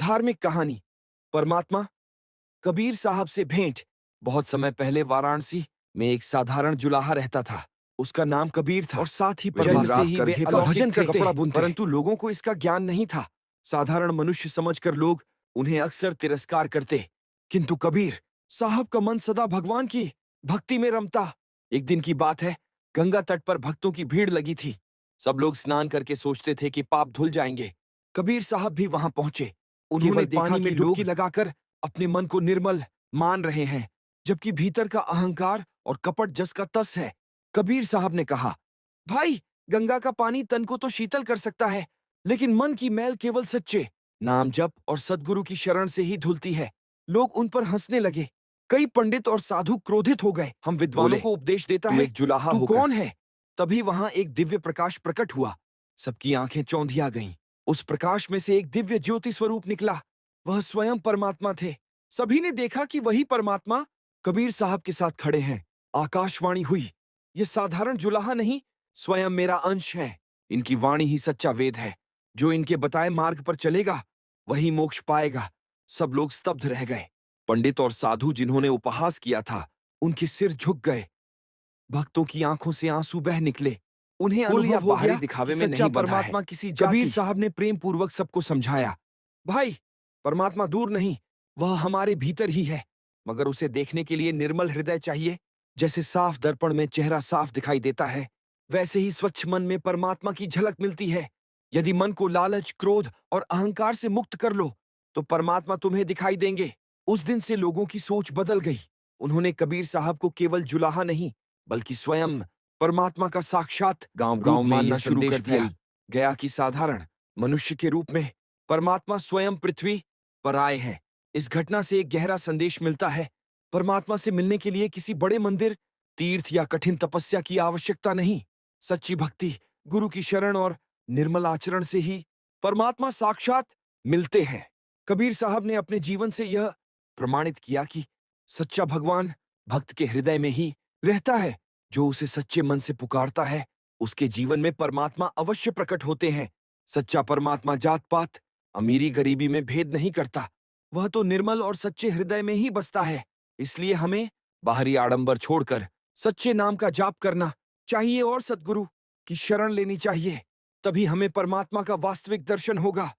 धार्मिक कहानी। परमात्मा कबीर साहब से भेंट। बहुत समय पहले वाराणसी में एक साधारण जुलाहा रहता था। उसका नाम कबीर था और साथ ही जन्म से ही वे करघे का भजन करते, कपड़ा बुनते। परंतु लोगों को इसका ज्ञान नहीं था। साधारण मनुष्य समझकर लोग उन्हें अक्सर तिरस्कार करते, किंतु कबीर साहब का मन सदा भगवान की भक्ति में रमता। एक दिन की बात है, गंगा तट पर भक्तों की भीड़ लगी थी। सब लोग स्नान करके सोचते थे कि पाप धुल जाएंगे। कबीर साहब भी वहां पहुंचे। उन्होंने देखा पानी कि में डुबकी लगाकर अपने मन को निर्मल मान रहे हैं, जबकि भीतर का अहंकार और कपट जस का तस है। कबीर साहब ने कहा, भाई, गंगा का पानी तन को तो शीतल कर सकता है, लेकिन मन की मैल केवल सच्चे नाम जप और सद्गुरु की शरण से ही धुलती है। लोग उन पर हंसने लगे। कई पंडित और साधु क्रोधित हो गए। हम विद्वानों बोले, को उपदेश देता तू है, एक जुलाहा तू होकर कौन है? तभी वहां एक दिव्य प्रकाश प्रकट हुआ। सबकी आंखें चौंधिया गईं। उस प्रकाश में से एक दिव्य ज्योति स्वरूप निकला। वह स्वयं परमात्मा थे। सभी ने देखा कि वही परमात्मा कबीर साहब के साथ खड़े हैं। आकाशवाणी हुई, ये साधारण जुलाहा नहीं, स्वयं मेरा अंश है। इनकी वाणी ही सच्चा वेद है। जो इनके बताए मार्ग पर चलेगा वही मोक्ष पाएगा। सब लोग स्तब्ध रह गए। पंडित और साधु जिन्होंने उपहास किया था, उनके सिर झुक गए। भक्तों की आंखों से आंसू बह निकले। उन्हें अनुभव हो बाहरी गया दिखावे कि में सच्चा नहीं बंधा है। परमात्मा किसी कबीर साहब ने प्रेम पूर्वक सबको समझाया, भाई, परमात्मा दूर नहीं, वह हमारे भीतर ही है, मगर उसे देखने के लिए निर्मल हृदय चाहिए। जैसे साफ दर्पण में चेहरा साफ दिखाई देता है, वैसे ही स्वच्छ मन में परमात्मा की झलक मिलती है। यदि मन को लालच, क्रोध और अहंकार से मुक्त कर लो, तो परमात्मा तुम्हें दिखाई देंगे। उस दिन से लोगों की सोच बदल गई। उन्होंने कबीर साहब को केवल जुलाहा नहीं, बल्कि स्वयं परमात्मा का साक्षात गांव-गांव रूप में मानना ये शुरू कर संदेश दिया। फैल गया कि साधारण मनुष्य के रूप में परमात्मा स्वयं पृथ्वी पर आए हैं। इस घटना से एक गहरा संदेश मिलता है। परमात्मा से मिलने के लिए किसी बड़े मंदिर, तीर्थ या कठिन तपस्या की आवश्यकता नहीं। सच्ची भक्ति, गुरु की शरण और निर्मल आचरण से ही परमात्मा साक्षात मिलते हैं। कबीर साहब ने अपने जीवन से यह प्रमाणित किया कि सच्चा भगवान भक्त के हृदय में ही रहता है। जो उसे सच्चे मन से पुकारता है, उसके जीवन में परमात्मा अवश्य प्रकट होते हैं। सच्चा परमात्मा जात पात, अमीरी गरीबी में भेद नहीं करता। वह तो निर्मल और सच्चे हृदय में ही बसता है। इसलिए हमें बाहरी आडंबर छोड़कर सच्चे नाम का जाप करना चाहिए और सद्गुरु की शरण लेनी चाहिए। तभी हमें परमात्मा का वास्तविक दर्शन होगा।